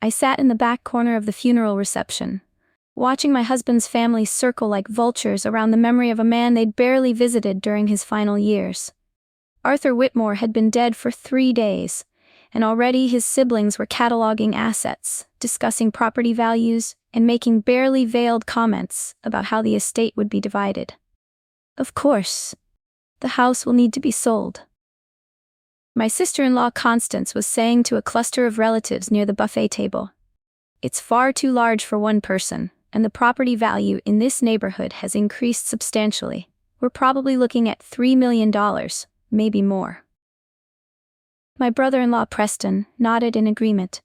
I sat in the back corner of the funeral reception, watching my husband's family circle like vultures around the memory of a man they'd barely visited during his final years. Arthur Whitmore had been dead for 3 days, and already his siblings were cataloging assets, discussing property values, and making barely veiled comments about how the estate would be divided. Of course, the house will need to be sold. My sister-in-law Constance was saying to a cluster of relatives near the buffet table, "It's far too large for one person, and the property value in this neighborhood has increased substantially. We're probably looking at $3 million, maybe more." My brother-in-law Preston nodded in agreement.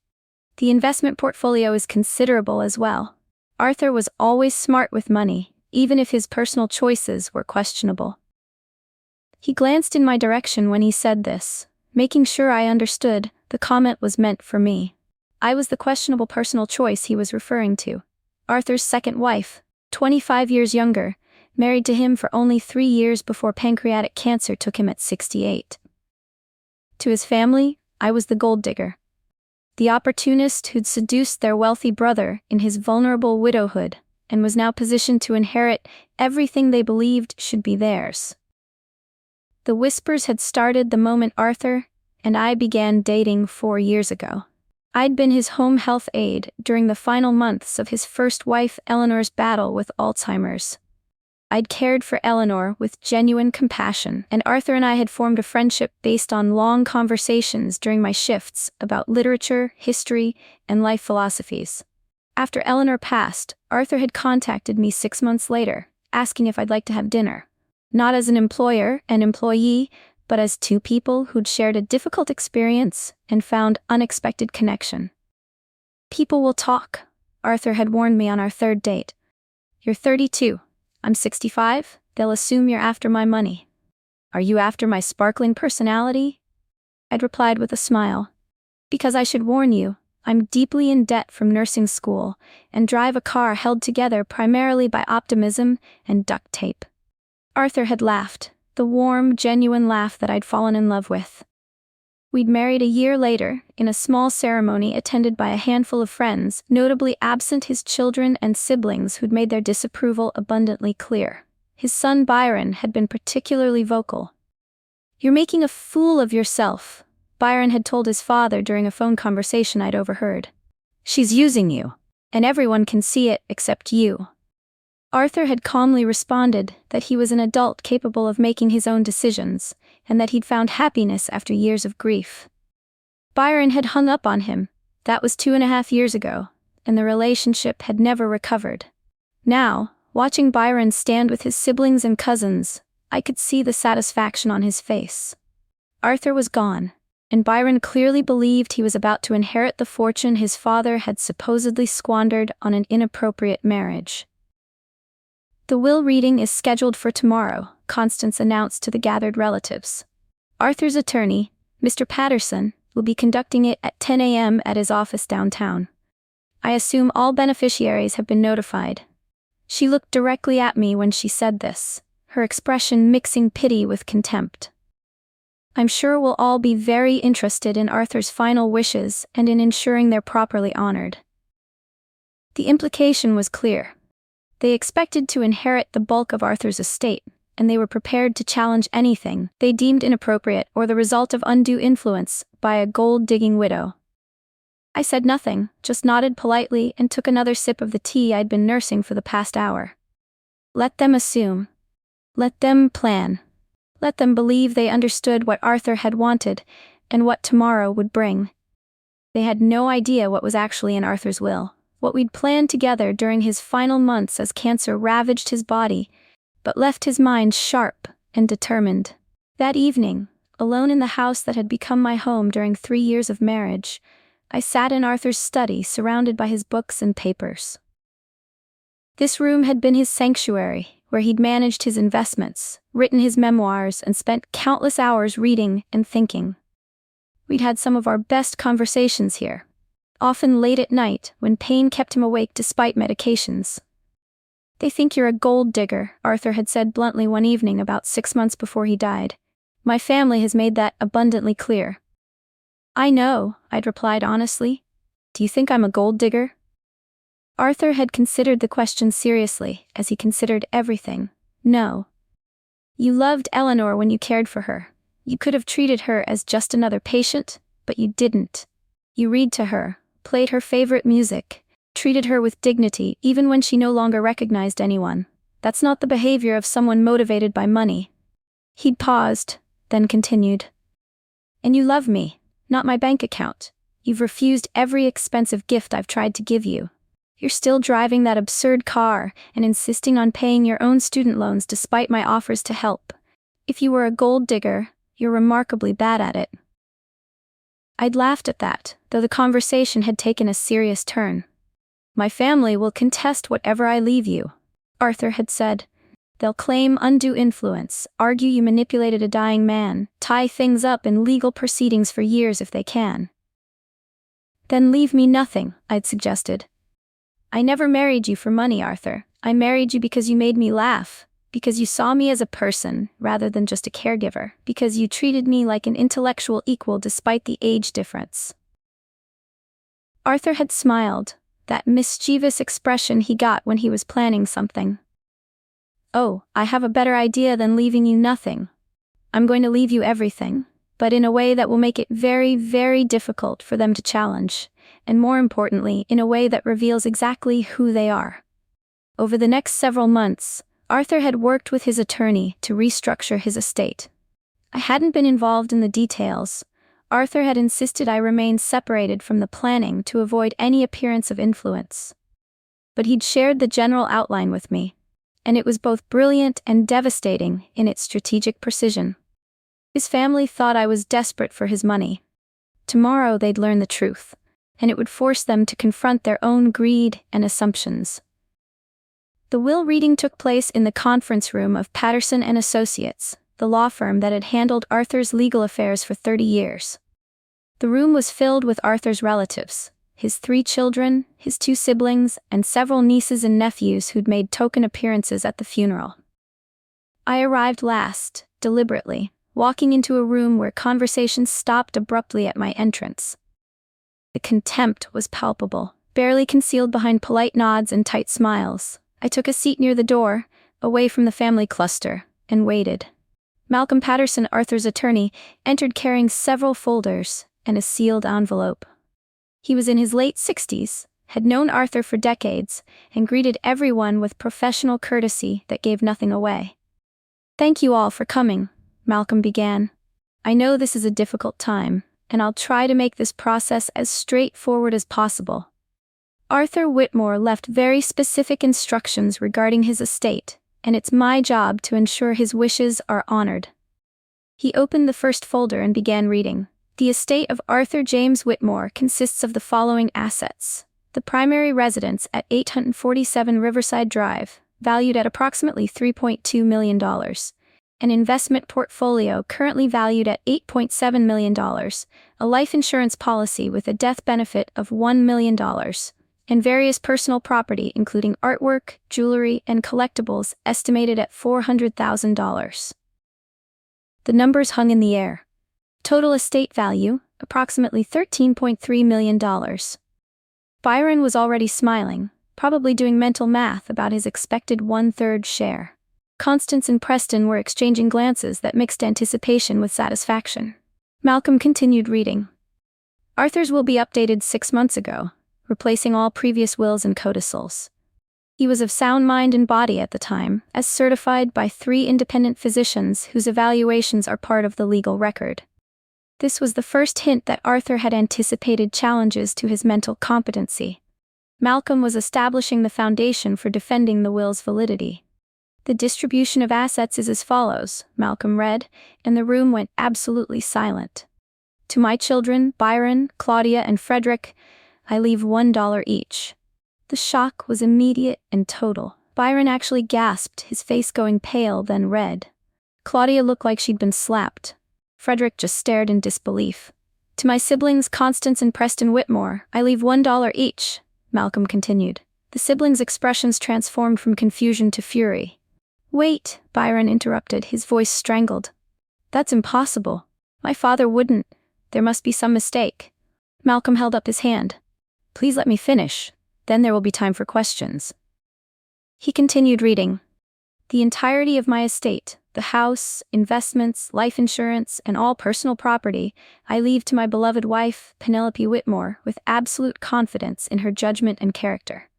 The investment portfolio is considerable as well. Arthur was always smart with money, even if his personal choices were questionable. He glanced in my direction when he said this, making sure I understood the comment was meant for me. I was the questionable personal choice he was referring to. Arthur's second wife, 25 years younger, married to him for only 3 years before pancreatic cancer took him at 68. To his family, I was the gold digger. The opportunist who'd seduced their wealthy brother in his vulnerable widowhood and was now positioned to inherit everything they believed should be theirs. The whispers had started the moment Arthur and I began dating 4 years ago. I'd been his home health aide during the final months of his first wife Eleanor's battle with Alzheimer's. I'd cared for Eleanor with genuine compassion, and Arthur and I had formed a friendship based on long conversations during my shifts about literature, history, and life philosophies. After Eleanor passed, Arthur had contacted me 6 months later, asking if I'd like to have dinner. Not as an employer and employee, but as 2 people who'd shared a difficult experience and found unexpected connection. "People will talk," Arthur had warned me on our 3rd date. "You're 32. I'm 65, they'll assume you're after my money." "Are you after my sparkling personality?" I'd replied with a smile. "Because I should warn you, I'm deeply in debt from nursing school and drive a car held together primarily by optimism and duct tape." Arthur had laughed, the warm, genuine laugh that I'd fallen in love with. We'd married a year later, in a small ceremony attended by a handful of friends, notably absent his children and siblings who'd made their disapproval abundantly clear. His son Byron had been particularly vocal. "You're making a fool of yourself," Byron had told his father during a phone conversation I'd overheard. "She's using you, and everyone can see it except you." Arthur had calmly responded that he was an adult capable of making his own decisions, and that he'd found happiness after years of grief. Byron had hung up on him. That was 2.5 years ago, and the relationship had never recovered. Now, watching Byron stand with his siblings and cousins, I could see the satisfaction on his face. Arthur was gone, and Byron clearly believed he was about to inherit the fortune his father had supposedly squandered on an inappropriate marriage. "The will reading is scheduled for tomorrow," Constance announced to the gathered relatives. "Arthur's attorney, Mr. Patterson, will be conducting it at 10 a.m. at his office downtown. I assume all beneficiaries have been notified." She looked directly at me when she said this, her expression mixing pity with contempt. "I'm sure we'll all be very interested in Arthur's final wishes and in ensuring they're properly honored." The implication was clear. They expected to inherit the bulk of Arthur's estate, and they were prepared to challenge anything they deemed inappropriate or the result of undue influence by a gold-digging widow. I said nothing, just nodded politely and took another sip of the tea I'd been nursing for the past hour. Let them assume. Let them plan. Let them believe they understood what Arthur had wanted and what tomorrow would bring. They had no idea what was actually in Arthur's will, what we'd planned together during his final months as cancer ravaged his body, but left his mind sharp and determined. That evening, alone in the house that had become my home during 3 years of marriage, I sat in Arthur's study surrounded by his books and papers. This room had been his sanctuary, where he'd managed his investments, written his memoirs, and spent countless hours reading and thinking. We'd had some of our best conversations here, often late at night when pain kept him awake despite medications. "They think you're a gold digger," Arthur had said bluntly one evening about 6 months before he died. "My family has made that abundantly clear." "I know," I'd replied honestly. Do you think I'm a gold digger? Arthur had considered the question seriously, as he considered everything. No. You loved Eleanor when you cared for her. You could have treated her as just another patient, but you didn't. You read to her, played her favorite music, treated her with dignity even when she no longer recognized anyone. That's not the behavior of someone motivated by money. He'd paused, then continued. And you love me, not my bank account. You've refused every expensive gift I've tried to give you. You're still driving that absurd car and insisting on paying your own student loans despite my offers to help. If you were a gold digger, you're remarkably bad at it. I'd laughed at that, though the conversation had taken a serious turn. My family will contest whatever I leave you, Arthur had said. They'll claim undue influence, argue you manipulated a dying man, tie things up in legal proceedings for years if they can. Then leave me nothing, I'd suggested. I never married you for money, Arthur. I married you because you made me laugh, because you saw me as a person rather than just a caregiver, because you treated me like an intellectual equal despite the age difference. Arthur had smiled, that mischievous expression he got when he was planning something. Oh, I have a better idea than leaving you nothing. I'm going to leave you everything, but in a way that will make it very, very difficult for them to challenge, and more importantly, in a way that reveals exactly who they are. Over the next several months, Arthur had worked with his attorney to restructure his estate. I hadn't been involved in the details. Arthur had insisted I remain separated from the planning to avoid any appearance of influence. But he'd shared the general outline with me, and it was both brilliant and devastating in its strategic precision. His family thought I was desperate for his money. Tomorrow they'd learn the truth, and it would force them to confront their own greed and assumptions. The will reading took place in the conference room of Patterson and Associates, the law firm that had handled Arthur's legal affairs for 30 years. The room was filled with Arthur's relatives, his 3 children, his 2 siblings, and several nieces and nephews who'd made token appearances at the funeral. I arrived last, deliberately, walking into a room where conversations stopped abruptly at my entrance. The contempt was palpable, barely concealed behind polite nods and tight smiles. I took a seat near the door, away from the family cluster, and waited. Malcolm Patterson, Arthur's attorney, entered carrying several folders and a sealed envelope. He was in his late 60s, had known Arthur for decades, and greeted everyone with professional courtesy that gave nothing away. "Thank you all for coming," Malcolm began. "I know this is a difficult time, and I'll try to make this process as straightforward as possible. Arthur Whitmore left very specific instructions regarding his estate, and it's my job to ensure his wishes are honored." He opened the first folder and began reading. The estate of Arthur James Whitmore consists of the following assets. The primary residence at 847 Riverside Drive, valued at approximately $3.2 million. An investment portfolio currently valued at $8.7 million. A life insurance policy with a death benefit of $1 million. And various personal property including artwork, jewelry, and collectibles estimated at $400,000. The numbers hung in the air. Total estate value, approximately $13.3 million. Byron was already smiling, probably doing mental math about his expected 1/3 share. Constance and Preston were exchanging glances that mixed anticipation with satisfaction. Malcolm continued reading. Arthur's will be updated 6 months ago, replacing all previous wills and codicils. He was of sound mind and body at the time, as certified by 3 independent physicians whose evaluations are part of the legal record. This was the first hint that Arthur had anticipated challenges to his mental competency. Malcolm was establishing the foundation for defending the will's validity. "The distribution of assets is as follows," Malcolm read, and the room went absolutely silent. "To my children, Byron, Claudia, and Frederick, I leave $1 each." The shock was immediate and total. Byron actually gasped, his face going pale then red. Claudia looked like she'd been slapped. Frederick just stared in disbelief. "To my siblings, Constance and Preston Whitmore, I leave $1 each," Malcolm continued. The siblings' expressions transformed from confusion to fury. "Wait," Byron interrupted, his voice strangled. "That's impossible. My father wouldn't. There must be some mistake." Malcolm held up his hand. Please let me finish, then there will be time for questions. He continued reading. The entirety of my estate, the house, investments, life insurance, and all personal property, I leave to my beloved wife, Penelope Whitmore, with absolute confidence in her judgment and character.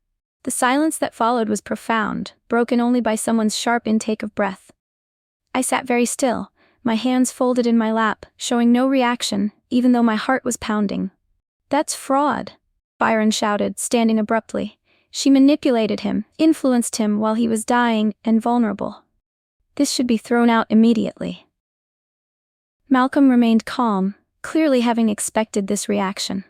The silence that followed was profound, broken only by someone's sharp intake of breath. I sat very still, my hands folded in my lap, showing no reaction, even though my heart was pounding. That's fraud, Byron shouted, standing abruptly. She manipulated him, influenced him while he was dying and vulnerable. This should be thrown out immediately. Malcolm remained calm, clearly having expected this reaction.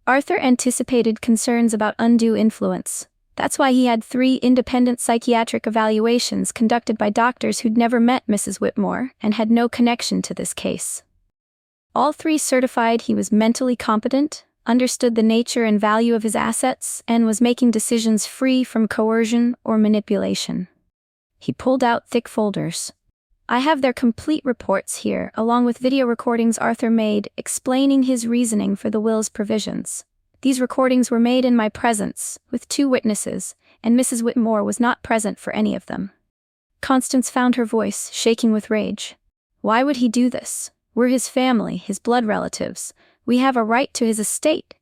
Arthur anticipated concerns about undue influence. That's why he had 3 independent psychiatric evaluations conducted by doctors who'd never met Mrs. Whitmore and had no connection to this case. All 3 certified he was mentally competent, understood the nature and value of his assets, and was making decisions free from coercion or manipulation. He pulled out thick folders. I have their complete reports here, along with video recordings Arthur made explaining his reasoning for the will's provisions. These recordings were made in my presence, with 2 witnesses, and Mrs. Whitmore was not present for any of them. Constance found her voice shaking with rage. Why would he do this? We're his family, his blood relatives. We have a right to his estate.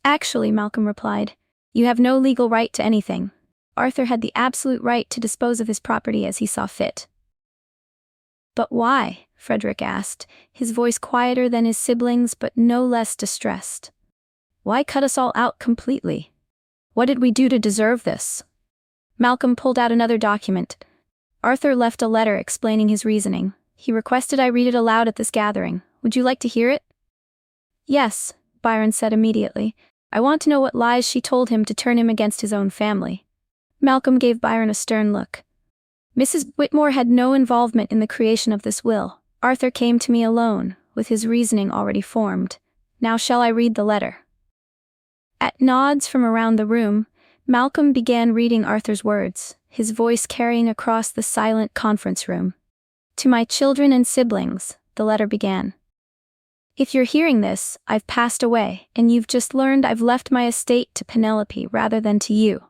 Actually, Malcolm replied, you have no legal right to anything. Arthur had the absolute right to dispose of his property as he saw fit. But why? Frederick asked, his voice quieter than his siblings but no less distressed. Why cut us all out completely? What did we do to deserve this? Malcolm pulled out another document. Arthur left a letter explaining his reasoning. He requested I read it aloud at this gathering. Would you like to hear it? Yes, Byron said immediately. I want to know what lies she told him to turn him against his own family. Malcolm gave Byron a stern look. Mrs. Whitmore had no involvement in the creation of this will. Arthur came to me alone, with his reasoning already formed. Now shall I read the letter? At nods from around the room, Malcolm began reading Arthur's words, his voice carrying across the silent conference room. To my children and siblings, the letter began. If you're hearing this, I've passed away, and you've just learned I've left my estate to Penelope rather than to you.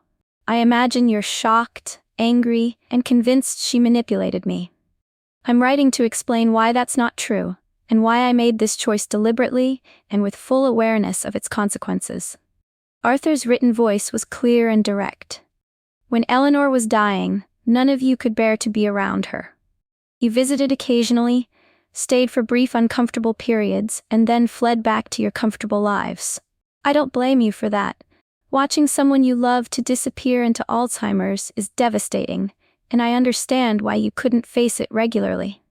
I imagine you're shocked, angry, and convinced she manipulated me. I'm writing to explain why that's not true, and why I made this choice deliberately and with full awareness of its consequences. Arthur's written voice was clear and direct. When Eleanor was dying, none of you could bear to be around her. You visited occasionally, stayed for brief uncomfortable periods, and then fled back to your comfortable lives. I don't blame you for that. Watching someone you love to disappear into Alzheimer's is devastating, and I understand why you couldn't face it regularly.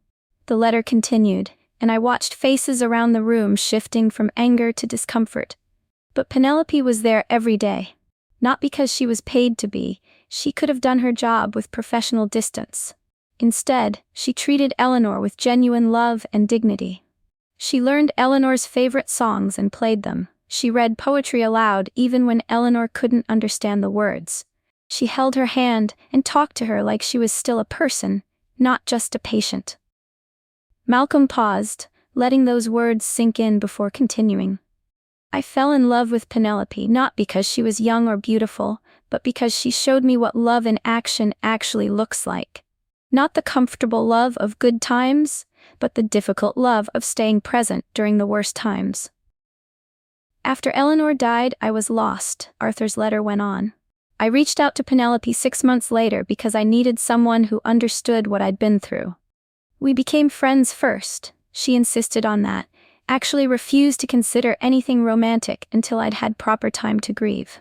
The letter continued, and I watched faces around the room shifting from anger to discomfort. But Penelope was there every day. Not because she was paid to be, she could have done her job with professional distance. Instead, she treated Eleanor with genuine love and dignity. She learned Eleanor's favorite songs and played them. She read poetry aloud even when Eleanor couldn't understand the words. She held her hand and talked to her like she was still a person, not just a patient. Malcolm paused, letting those words sink in before continuing. I fell in love with Penelope not because she was young or beautiful, but because she showed me what love in action actually looks like. Not the comfortable love of good times, but the difficult love of staying present during the worst times. After Eleanor died, I was lost, Arthur's letter went on. I reached out to Penelope 6 months later because I needed someone who understood what I'd been through. We became friends first. She insisted on that, actually refused to consider anything romantic until I'd had proper time to grieve.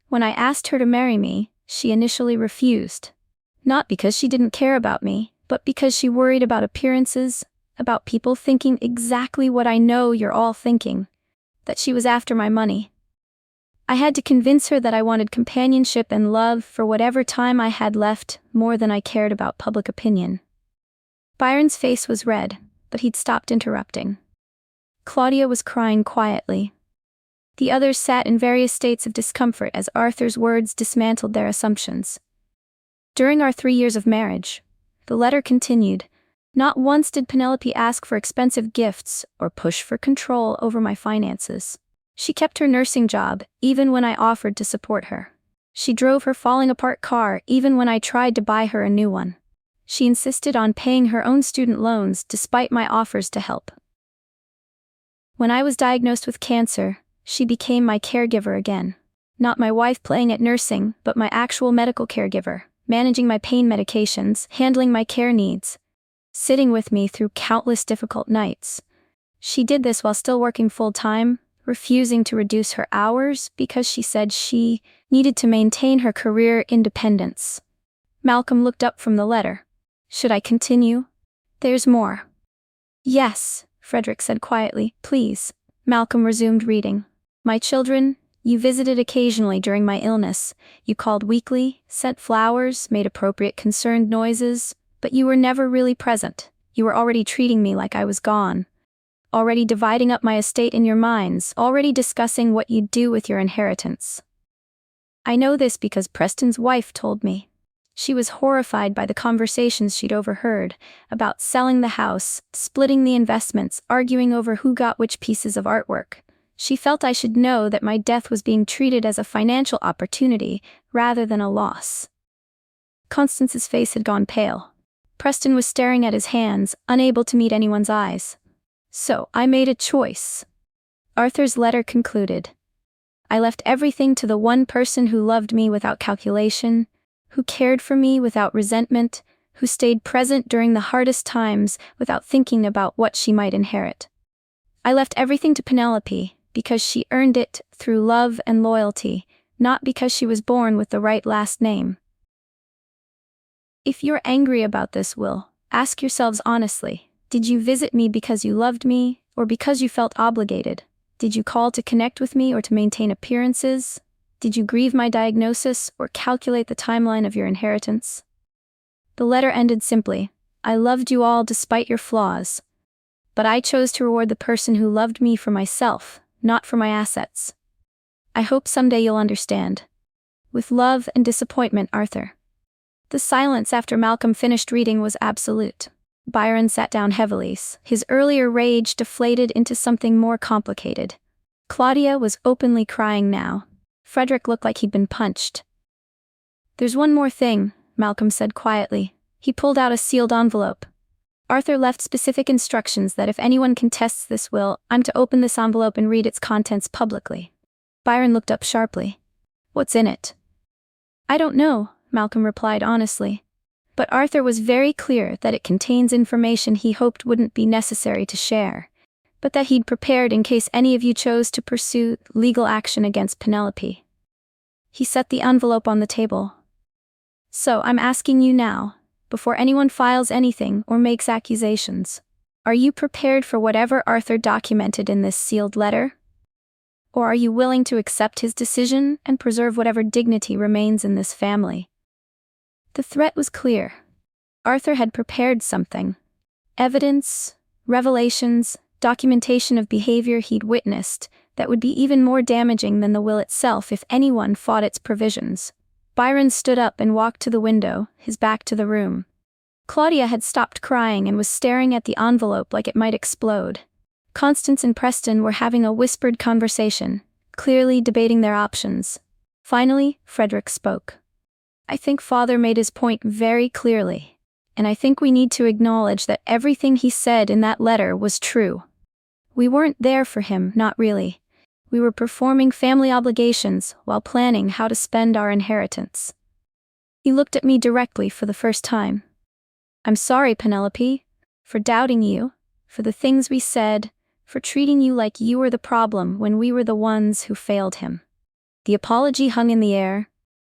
When I asked her to marry me, she initially refused. Not because she didn't care about me, but because she worried about appearances, about people thinking exactly what I know you're all thinking, that she was after my money. I had to convince her that I wanted companionship and love for whatever time I had left, more than I cared about public opinion. Byron's face was red, but he'd stopped interrupting. Claudia was crying quietly. The others sat in various states of discomfort as Arthur's words dismantled their assumptions. During our 3 years of marriage, the letter continued, not once did Penelope ask for expensive gifts or push for control over my finances. She kept her nursing job, even when I offered to support her. She drove her falling-apart car, even when I tried to buy her a new one. She insisted on paying her own student loans despite my offers to help. When I was diagnosed with cancer, she became my caregiver again. Not my wife playing at nursing, but my actual medical caregiver, managing my pain medications, handling my care needs, sitting with me through countless difficult nights. She did this while still working full-time, refusing to reduce her hours because she said she needed to maintain her career independence. Malcolm looked up from the letter. Should I continue? There's more. Yes, Frederick said quietly. Please. Malcolm resumed reading. My children, you visited occasionally during my illness. You called weekly, sent flowers, made appropriate concerned noises, but you were never really present. You were already treating me like I was gone. Already dividing up my estate in your minds, already discussing what you'd do with your inheritance. I know this because Preston's wife told me. She was horrified by the conversations she'd overheard about selling the house, splitting the investments, arguing over who got which pieces of artwork. She felt I should know that my death was being treated as a financial opportunity rather than a loss. Constance's face had gone pale. Preston was staring at his hands, unable to meet anyone's eyes. So, I made a choice. Arthur's letter concluded. I left everything to the one person who loved me without calculation, who cared for me without resentment, who stayed present during the hardest times without thinking about what she might inherit. I left everything to Penelope because she earned it through love and loyalty, not because she was born with the right last name. If you're angry about this, Will, ask yourselves honestly. Did you visit me because you loved me, or because you felt obligated? Did you call to connect with me or to maintain appearances? Did you grieve my diagnosis or calculate the timeline of your inheritance? The letter ended simply. I loved you all despite your flaws. But I chose to reward the person who loved me for myself, not for my assets. I hope someday you'll understand. With love and disappointment, Arthur. The silence after Malcolm finished reading was absolute. Byron sat down heavily, his earlier rage deflated into something more complicated. Claudia was openly crying now. Frederick looked like he'd been punched. There's one more thing, Malcolm said quietly. He pulled out a sealed envelope. Arthur left specific instructions that if anyone contests this will, I'm to open this envelope and read its contents publicly. Byron looked up sharply. What's in it? I don't know, Malcolm replied honestly. But Arthur was very clear that it contains information he hoped wouldn't be necessary to share, but that he'd prepared in case any of you chose to pursue legal action against Penelope. He set the envelope on the table. So I'm asking you now, before anyone files anything or makes accusations, are you prepared for whatever Arthur documented in this sealed letter? Or are you willing to accept his decision and preserve whatever dignity remains in this family? The threat was clear. Arthur had prepared something. Evidence, revelations, documentation of behavior he'd witnessed that would be even more damaging than the will itself if anyone fought its provisions. Byron stood up and walked to the window, his back to the room. Claudia had stopped crying and was staring at the envelope like it might explode. Constance and Preston were having a whispered conversation, clearly debating their options. Finally, Frederick spoke. I think Father made his point very clearly, and I think we need to acknowledge that everything he said in that letter was true. We weren't there for him, not really. We were performing family obligations while planning how to spend our inheritance. He looked at me directly for the first time. I'm sorry, Penelope, for doubting you, for the things we said, for treating you like you were the problem when we were the ones who failed him. The apology hung in the air.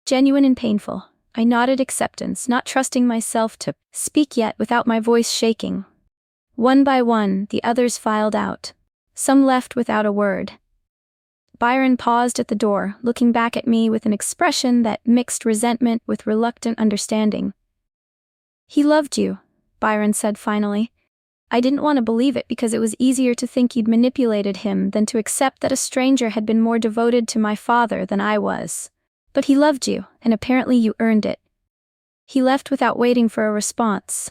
Genuine and painful. I nodded acceptance, not trusting myself to speak yet without my voice shaking. One by one, the others filed out. Some left without a word. Byron paused at the door, looking back at me with an expression that mixed resentment with reluctant understanding. He loved you, Byron said finally. I didn't want to believe it because it was easier to think you'd manipulated him than to accept that a stranger had been more devoted to my father than I was. But he loved you, and apparently you earned it. He left without waiting for a response.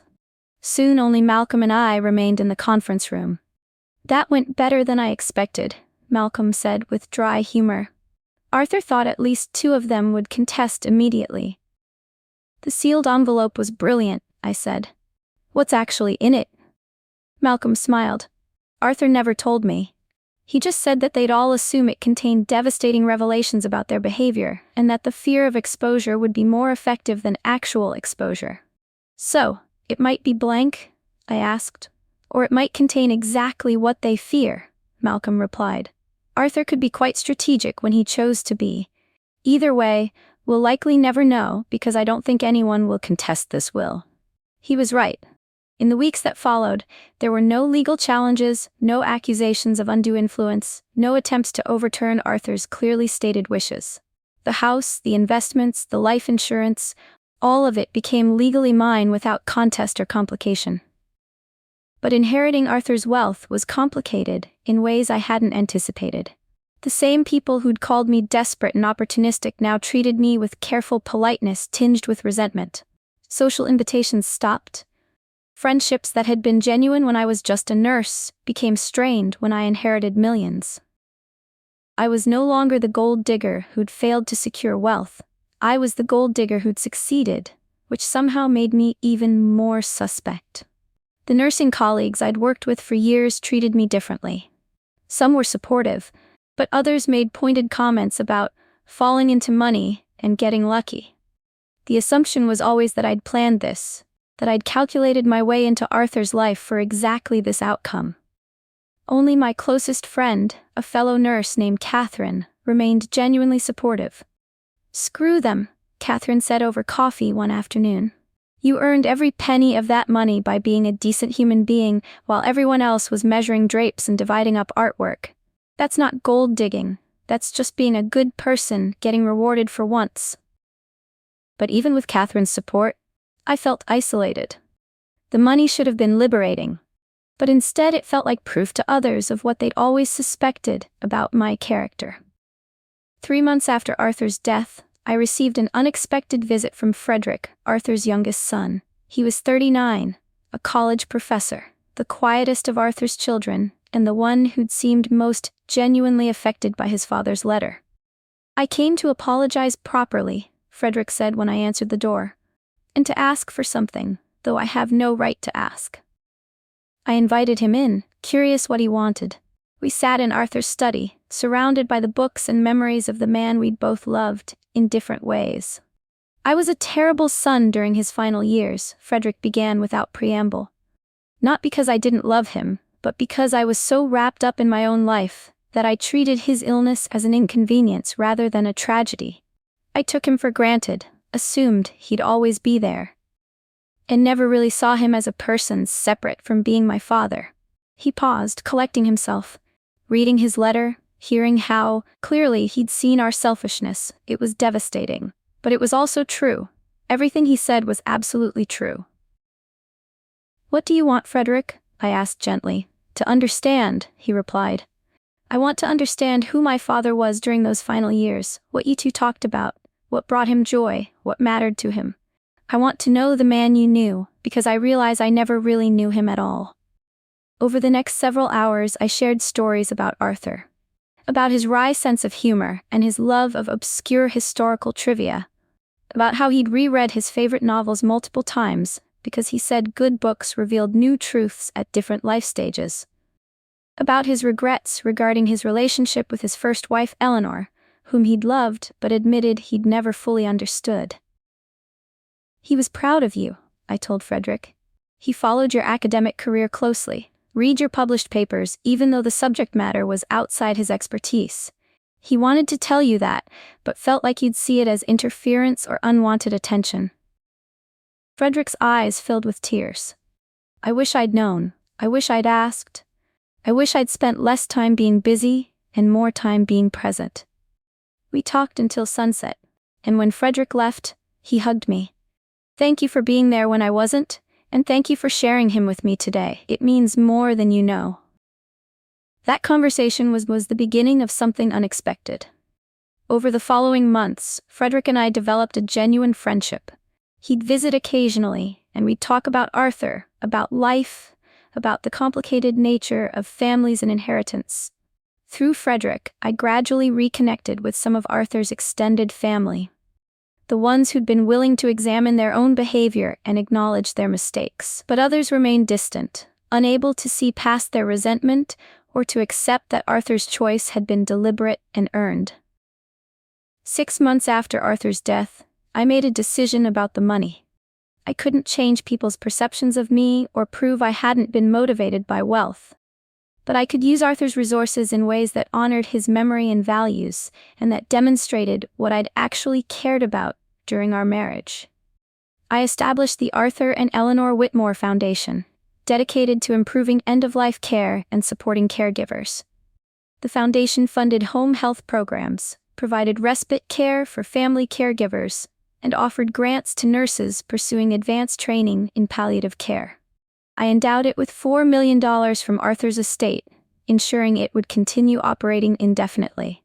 Soon only Malcolm and I remained in the conference room. That went better than I expected. Malcolm said with dry humor. Arthur thought at least 2 of them would contest immediately. The sealed envelope was brilliant, I said. What's actually in it? Malcolm smiled. Arthur never told me. He just said that they'd all assume it contained devastating revelations about their behavior, and that the fear of exposure would be more effective than actual exposure. So, it might be blank? I asked. Or it might contain exactly what they fear, Malcolm replied. Arthur could be quite strategic when he chose to be. Either way, we'll likely never know because I don't think anyone will contest this will. He was right. In the weeks that followed, there were no legal challenges, no accusations of undue influence, no attempts to overturn Arthur's clearly stated wishes. The house, the investments, the life insurance, all of it became legally mine without contest or complication. But inheriting Arthur's wealth was complicated in ways I hadn't anticipated. The same people who'd called me desperate and opportunistic now treated me with careful politeness tinged with resentment. Social invitations stopped. Friendships that had been genuine when I was just a nurse became strained when I inherited millions. I was no longer the gold digger who'd failed to secure wealth. I was the gold digger who'd succeeded, which somehow made me even more suspect. The nursing colleagues I'd worked with for years treated me differently. Some were supportive, but others made pointed comments about falling into money and getting lucky. The assumption was always that I'd planned this, that I'd calculated my way into Arthur's life for exactly this outcome. Only my closest friend, a fellow nurse named Catherine, remained genuinely supportive. "Screw them," Catherine said over coffee one afternoon. "You earned every penny of that money by being a decent human being while everyone else was measuring drapes and dividing up artwork. That's not gold digging, that's just being a good person getting rewarded for once." But even with Catherine's support, I felt isolated. The money should have been liberating, but instead it felt like proof to others of what they'd always suspected about my character. 3 months after Arthur's death, I received an unexpected visit from Frederick, Arthur's youngest son. He was 39, a college professor, the quietest of Arthur's children, and the one who'd seemed most genuinely affected by his father's letter. "I came to apologize properly," Frederick said when I answered the door, "and to ask for something, though I have no right to ask." I invited him in, curious what he wanted. We sat in Arthur's study, surrounded by the books and memories of the man we'd both loved, in different ways. "I was a terrible son during his final years," Frederick began without preamble. "Not because I didn't love him, but because I was so wrapped up in my own life that I treated his illness as an inconvenience rather than a tragedy. I took him for granted, assumed he'd always be there, and never really saw him as a person separate from being my father." He paused, collecting himself, reading his letter, hearing how clearly he'd seen our selfishness. It was devastating, but it was also true. Everything he said was absolutely true. "What do you want, Frederick?" I asked gently. "To understand," he replied. "I want to understand who my father was during those final years, what you two talked about, what brought him joy, what mattered to him. I want to know the man you knew, because I realize I never really knew him at all." Over the next several hours, I shared stories about Arthur. About his wry sense of humor and his love of obscure historical trivia. About how he'd reread his favorite novels multiple times, because he said good books revealed new truths at different life stages. About his regrets regarding his relationship with his first wife Eleanor, whom he'd loved but admitted he'd never fully understood. "He was proud of you," I told Frederick. "He followed your academic career closely, read your published papers even though the subject matter was outside his expertise. He wanted to tell you that, but felt like you'd see it as interference or unwanted attention." Frederick's eyes filled with tears. "I wish I'd known. I wish I'd asked. I wish I'd spent less time being busy and more time being present." We talked until sunset, and when Frederick left, he hugged me. "Thank you for being there when I wasn't, and thank you for sharing him with me today. It means more than you know." That conversation was the beginning of something unexpected. Over the following months, Frederick and I developed a genuine friendship. He'd visit occasionally, and we'd talk about Arthur, about life, about the complicated nature of families and inheritance. Through Frederick, I gradually reconnected with some of Arthur's extended family. The ones who'd been willing to examine their own behavior and acknowledge their mistakes. But others remained distant, unable to see past their resentment or to accept that Arthur's choice had been deliberate and earned. 6 months after Arthur's death, I made a decision about the money. I couldn't change people's perceptions of me or prove I hadn't been motivated by wealth. But I could use Arthur's resources in ways that honored his memory and values, and that demonstrated what I'd actually cared about during our marriage. I established the Arthur and Eleanor Whitmore Foundation, dedicated to improving end-of-life care and supporting caregivers. The foundation funded home health programs, provided respite care for family caregivers, and offered grants to nurses pursuing advanced training in palliative care. I endowed it with $4 million from Arthur's estate, ensuring it would continue operating indefinitely.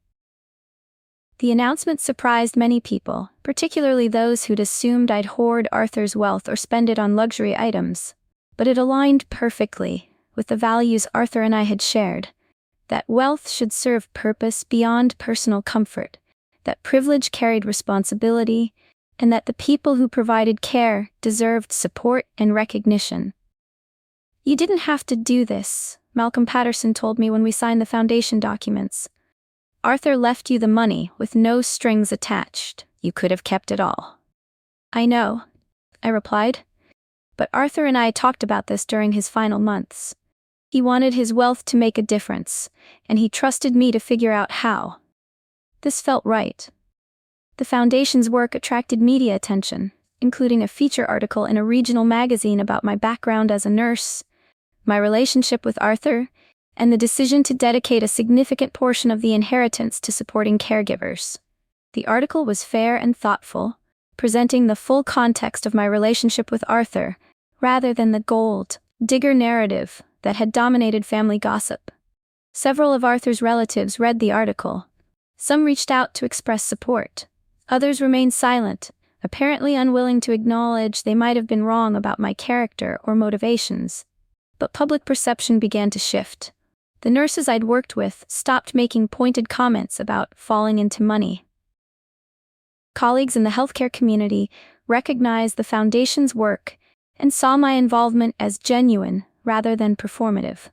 The announcement surprised many people, particularly those who'd assumed I'd hoard Arthur's wealth or spend it on luxury items. But it aligned perfectly with the values Arthur and I had shared, that wealth should serve purpose beyond personal comfort, that privilege carried responsibility, and that the people who provided care deserved support and recognition. "You didn't have to do this," Malcolm Patterson told me when we signed the foundation documents. "Arthur left you the money with no strings attached. You could have kept it all." "I know," I replied. But Arthur and I talked about this during his final months. He wanted his wealth to make a difference, and he trusted me to figure out how. This felt right. The foundation's work attracted media attention, including a feature article in a regional magazine about my background as a nurse, my relationship with Arthur, and the decision to dedicate a significant portion of the inheritance to supporting caregivers. The article was fair and thoughtful, presenting the full context of my relationship with Arthur, rather than the gold digger narrative that had dominated family gossip. Several of Arthur's relatives read the article. Some reached out to express support. Others remained silent, apparently unwilling to acknowledge they might have been wrong about my character or motivations. But public perception began to shift. The nurses I'd worked with stopped making pointed comments about falling into money. Colleagues in the healthcare community recognized the foundation's work and saw my involvement as genuine rather than performative.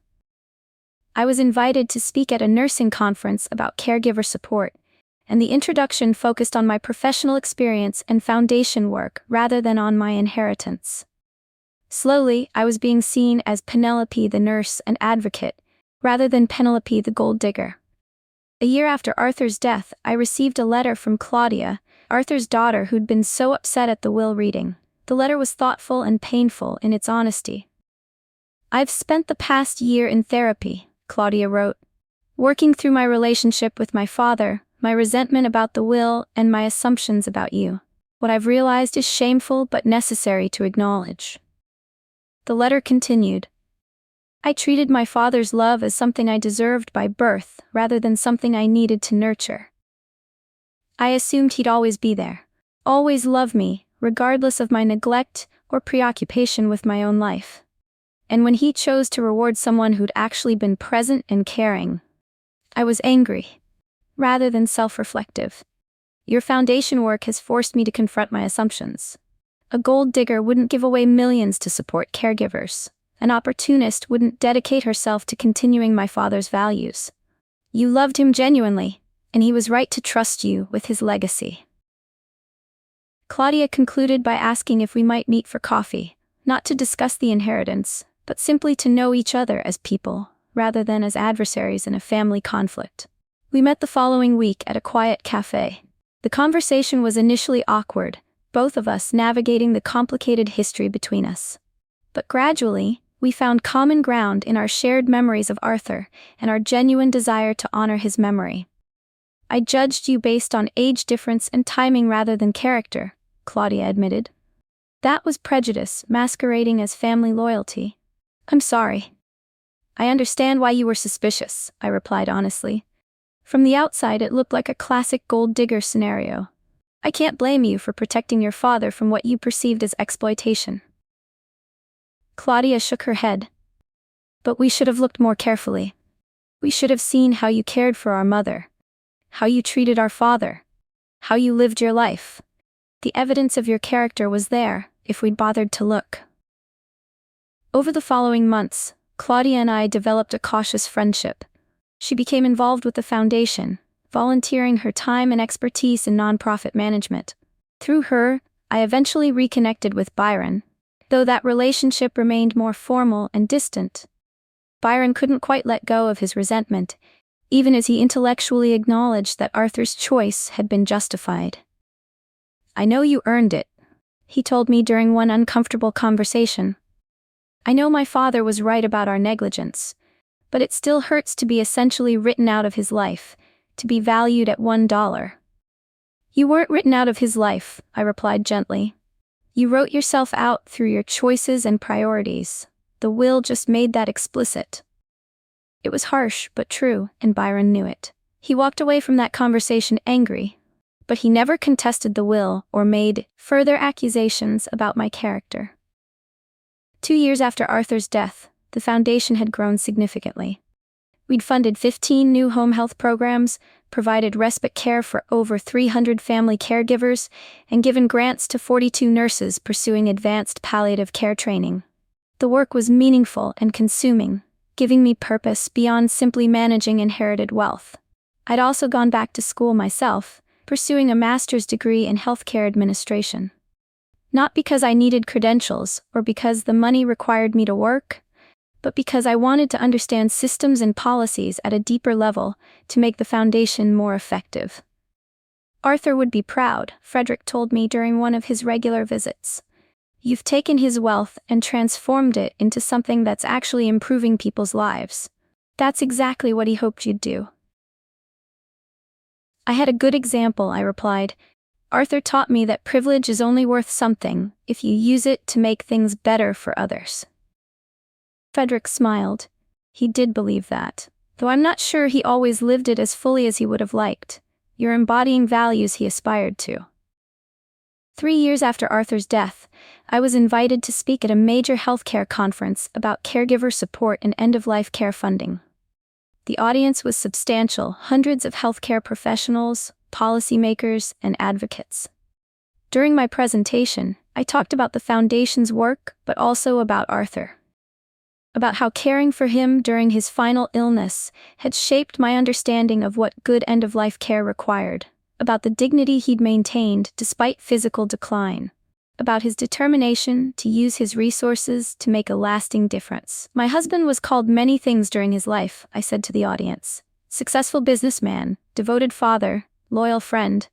I was invited to speak at a nursing conference about caregiver support, and the introduction focused on my professional experience and foundation work rather than on my inheritance. Slowly, I was being seen as Penelope the nurse and advocate, rather than Penelope the gold digger. A year after Arthur's death, I received a letter from Claudia, Arthur's daughter, who'd been so upset at the will reading. The letter was thoughtful and painful in its honesty. "I've spent the past year in therapy," Claudia wrote, "working through my relationship with my father, my resentment about the will, and my assumptions about you. What I've realized is shameful but necessary to acknowledge." The letter continued, "I treated my father's love as something I deserved by birth rather than something I needed to nurture. I assumed he'd always be there, always love me, regardless of my neglect or preoccupation with my own life. And when he chose to reward someone who'd actually been present and caring, I was angry, rather than self-reflective. Your foundation work has forced me to confront my assumptions. A gold digger wouldn't give away millions to support caregivers. An opportunist wouldn't dedicate herself to continuing my father's values. You loved him genuinely, and he was right to trust you with his legacy." Claudia concluded by asking if we might meet for coffee, not to discuss the inheritance, but simply to know each other as people, rather than as adversaries in a family conflict. We met the following week at a quiet cafe. The conversation was initially awkward, both of us navigating the complicated history between us. But gradually, we found common ground in our shared memories of Arthur and our genuine desire to honor his memory. "I judged you based on age difference and timing rather than character," Claudia admitted. "That was prejudice masquerading as family loyalty. I'm sorry." "I understand why you were suspicious," I replied honestly. "From the outside it looked like a classic gold digger scenario. I can't blame you for protecting your father from what you perceived as exploitation." Claudia shook her head. "But we should have looked more carefully. We should have seen how you cared for our mother, how you treated our father, how you lived your life. The evidence of your character was there, if we'd bothered to look." Over the following months, Claudia and I developed a cautious friendship. She became involved with the foundation, volunteering her time and expertise in nonprofit management. Through her, I eventually reconnected with Byron, though that relationship remained more formal and distant. Byron couldn't quite let go of his resentment, even as he intellectually acknowledged that Arthur's choice had been justified. "I know you earned it," he told me during one uncomfortable conversation. "I know my father was right about our negligence, but it still hurts to be essentially written out of his life, to be valued at $1. "You weren't written out of his life," I replied gently. "You wrote yourself out through your choices and priorities. The will just made that explicit." It was harsh but true, and Byron knew it. He walked away from that conversation angry, but he never contested the will or made further accusations about my character. 2 years after Arthur's death, the foundation had grown significantly. We'd funded 15 new home health programs, provided respite care for over 300 family caregivers, and given grants to 42 nurses pursuing advanced palliative care training. The work was meaningful and consuming, giving me purpose beyond simply managing inherited wealth. I'd also gone back to school myself, pursuing a master's degree in healthcare administration. Not because I needed credentials or because the money required me to work, but because I wanted to understand systems and policies at a deeper level to make the foundation more effective. "Arthur would be proud," Frederick told me during one of his regular visits. "You've taken his wealth and transformed it into something that's actually improving people's lives. That's exactly what he hoped you'd do." "I had a good example," I replied. "Arthur taught me that privilege is only worth something if you use it to make things better for others." Frederick smiled. He did believe that, though I'm not sure he always lived it as fully as he would have liked. You're embodying values he aspired to. 3 years after Arthur's death, I was invited to speak at a major healthcare conference about caregiver support and end-of-life care funding. The audience was substantial, hundreds of healthcare professionals, policymakers, and advocates. During my presentation, I talked about the foundation's work, but also about Arthur. About how caring for him during his final illness had shaped my understanding of what good end-of-life care required, about the dignity he'd maintained despite physical decline, about his determination to use his resources to make a lasting difference. "My husband was called many things during his life," I said to the audience. "Successful businessman, devoted father, loyal friend.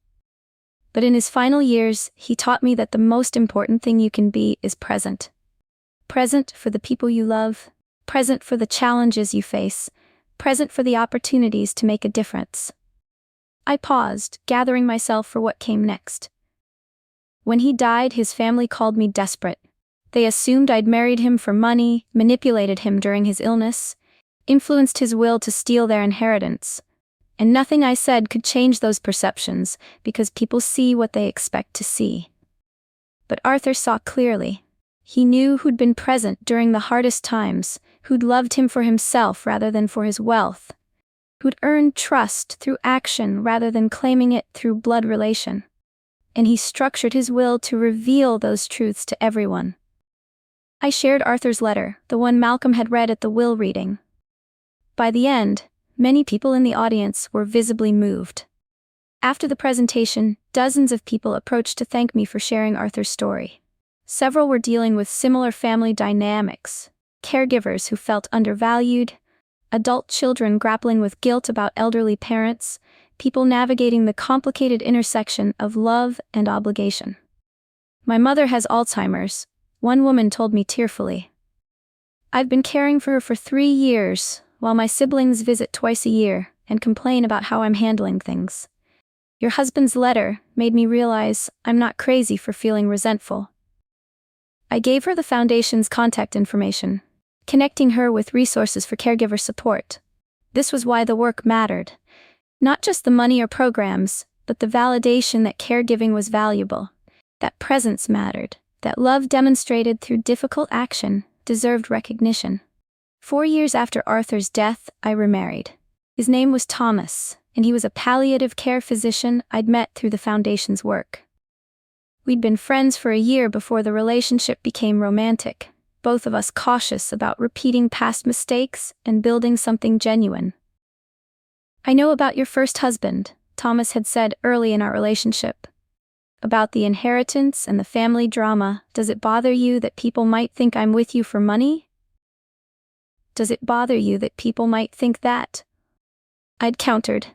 But in his final years, he taught me that the most important thing you can be is present. Present for the people you love, present for the challenges you face, present for the opportunities to make a difference." I paused, gathering myself for what came next. "When he died, his family called me desperate. They assumed I'd married him for money, manipulated him during his illness, influenced his will to steal their inheritance. And nothing I said could change those perceptions, because people see what they expect to see." But Arthur saw clearly. He knew who'd been present during the hardest times, who'd loved him for himself rather than for his wealth, who'd earned trust through action rather than claiming it through blood relation. And he structured his will to reveal those truths to everyone. I shared Arthur's letter, the one Malcolm had read at the will reading. By the end, many people in the audience were visibly moved. After the presentation, dozens of people approached to thank me for sharing Arthur's story. Several were dealing with similar family dynamics, caregivers who felt undervalued, adult children grappling with guilt about elderly parents, people navigating the complicated intersection of love and obligation. "My mother has Alzheimer's," one woman told me tearfully. "I've been caring for her for 3 years, while my siblings visit twice a year and complain about how I'm handling things. Your husband's letter made me realize I'm not crazy for feeling resentful." I gave her the foundation's contact information, connecting her with resources for caregiver support. This was why the work mattered. Not just the money or programs, but the validation that caregiving was valuable, that presence mattered, that love demonstrated through difficult action deserved recognition. 4 years after Arthur's death, I remarried. His name was Thomas, and he was a palliative care physician I'd met through the Foundation's work. We'd been friends for a year before the relationship became romantic, both of us cautious about repeating past mistakes and building something genuine. "I know about your first husband," Thomas had said early in our relationship. "About the inheritance and the family drama. Does it bother you that people might think I'm with you for money? Does it bother you that people might think that?" I'd countered.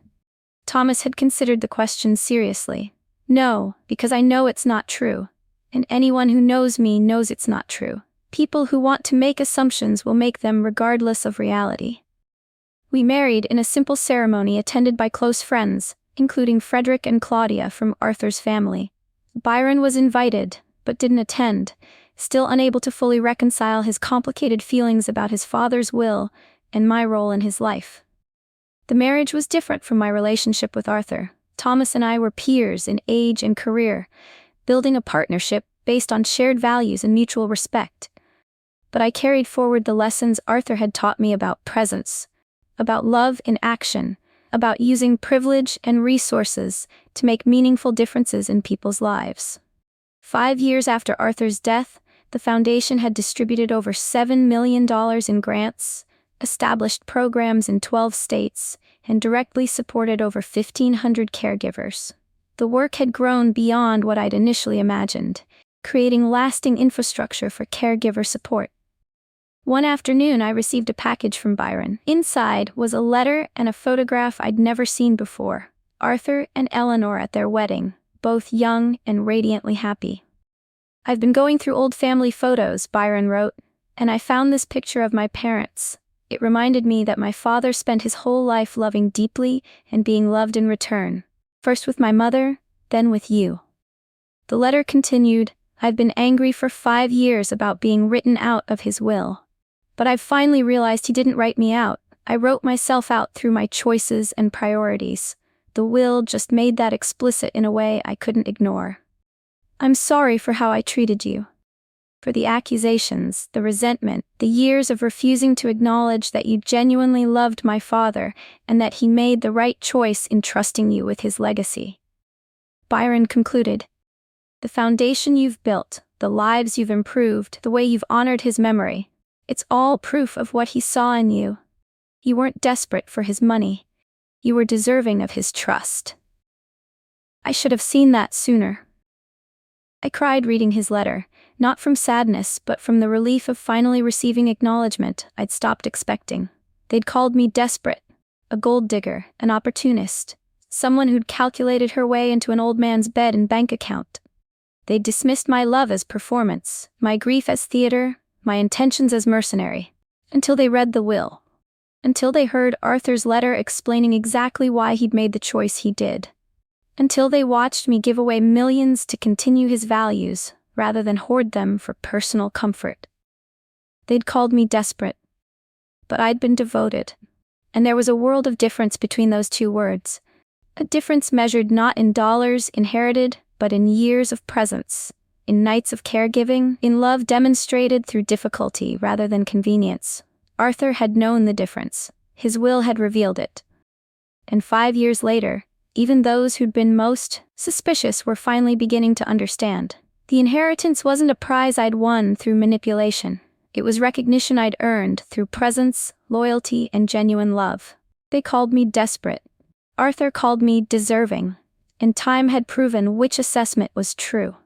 Thomas had considered the question seriously. "No, because I know it's not true. And anyone who knows me knows it's not true. People who want to make assumptions will make them regardless of reality." We married in a simple ceremony attended by close friends, including Frederick and Claudia from Arthur's family. Byron was invited, but didn't attend, still unable to fully reconcile his complicated feelings about his father's will and my role in his life. The marriage was different from my relationship with Arthur. Thomas and I were peers in age and career, building a partnership based on shared values and mutual respect. But I carried forward the lessons Arthur had taught me about presence, about love in action, about using privilege and resources to make meaningful differences in people's lives. 5 years after Arthur's death, the Foundation had distributed over $7 million in grants, established programs in 12 states, and directly supported over 1,500 caregivers. The work had grown beyond what I'd initially imagined, creating lasting infrastructure for caregiver support. One afternoon, I received a package from Byron. Inside was a letter and a photograph I'd never seen before. Arthur and Eleanor at their wedding, both young and radiantly happy. "I've been going through old family photos," Byron wrote, "and I found this picture of my parents. It reminded me that my father spent his whole life loving deeply and being loved in return. First with my mother, then with you." The letter continued, "I've been angry for 5 years about being written out of his will. But I've finally realized he didn't write me out. I wrote myself out through my choices and priorities. The will just made that explicit in a way I couldn't ignore. I'm sorry for how I treated you. For the accusations, the resentment, the years of refusing to acknowledge that you genuinely loved my father and that he made the right choice in trusting you with his legacy." Byron concluded, "The foundation you've built, the lives you've improved, the way you've honored his memory, it's all proof of what he saw in you. You weren't desperate for his money. You were deserving of his trust. I should have seen that sooner." I cried reading his letter, not from sadness but from the relief of finally receiving acknowledgement I'd stopped expecting. They'd called me desperate, a gold digger, an opportunist, someone who'd calculated her way into an old man's bed and bank account. They'd dismissed my love as performance, my grief as theater, my intentions as mercenary, until they read the will. Until they heard Arthur's letter explaining exactly why he'd made the choice he did. Until they watched me give away millions to continue his values, rather than hoard them for personal comfort. They'd called me desperate, but I'd been devoted. And there was a world of difference between those two words. A difference measured not in dollars inherited, but in years of presence, in nights of caregiving, in love demonstrated through difficulty rather than convenience. Arthur had known the difference. His will had revealed it. And 5 years later, even those who'd been most suspicious were finally beginning to understand. The inheritance wasn't a prize I'd won through manipulation. It was recognition I'd earned through presence, loyalty, and genuine love. They called me desperate. Arthur called me deserving. And time had proven which assessment was true.